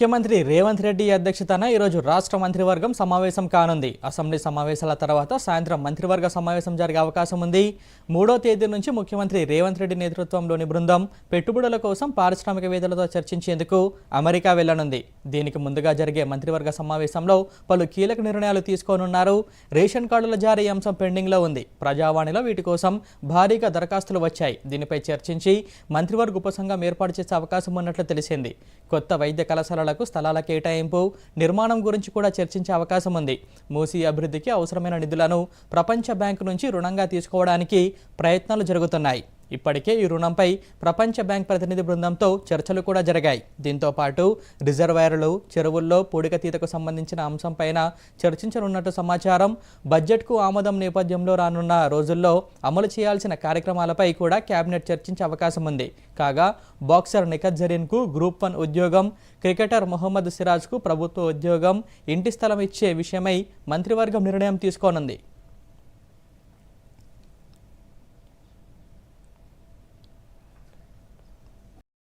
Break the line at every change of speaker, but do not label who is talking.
ముఖ్యమంత్రి రేవంత్ రెడ్డి అధ్యక్షతన ఈరోజు రాష్ట్ర మంత్రివర్గం సమావేశం కానుంది. అసెంబ్లీ సమావేశాల తర్వాత సాయంత్రం మంత్రివర్గ సమావేశం జరిగే అవకాశం ఉంది. 3వ తేదీ నుంచి ముఖ్యమంత్రి రేవంత్ రెడ్డి నేతృత్వంలోని బృందం పెట్టుబడుల కోసం పారిశ్రామికవేత్తలతో చర్చించేందుకు అమెరికా వెళ్లనుంది. దీనికి ముందుగా జరిగే మంత్రివర్గ సమావేశంలో పలు కీలక నిర్ణయాలు తీసుకోనున్నారు. రేషన్ కార్డుల జారీ అంశం పెండింగ్లో ఉంది. ప్రజావాణిలో వీటి కోసం భారీగా దరఖాస్తులు వచ్చాయి. దీనిపై చర్చించి మంత్రివర్గ ఉపసంఘం ఏర్పాటు చేసే అవకాశం ఉన్నట్లు తెలిసింది. కొత్త వైద్య కళాశాలలకు స్థలాల కేటాయింపు, నిర్మాణం గురించి కూడా చర్చించే అవకాశం ఉంది. మూసీ అభివృద్ధికి అవసరమైన నిధులను ప్రపంచ బ్యాంకు నుంచి రుణంగా తీసుకోవడానికి ప్రయత్నాలు జరుగుతున్నాయి. ఇప్పటికే ఈ రుణంపై ప్రపంచ బ్యాంక్ ప్రతినిధి బృందంతో చర్చలు కూడా జరిగాయి. దీంతో పాటు రిజర్వాయర్లు, చెరువుల్లో పూడికతీతకు సంబంధించిన అంశంపైన చర్చించనున్నట్టు సమాచారం. బడ్జెట్కు ఆమోదం నేపథ్యంలో రానున్న రోజుల్లో అమలు చేయాల్సిన కార్యక్రమాలపై కూడా కేబినెట్ చర్చించే అవకాశం ఉంది. కాగా బాక్సర్ నిఖత్ జరీన్కు గ్రూప్ 1 ఉద్యోగం, క్రికెటర్ మొహమ్మద్ సిరాజ్కు ప్రభుత్వ ఉద్యోగం, ఇంటి స్థలం ఇచ్చే విషయమై మంత్రివర్గం నిర్ణయం తీసుకోనుంది.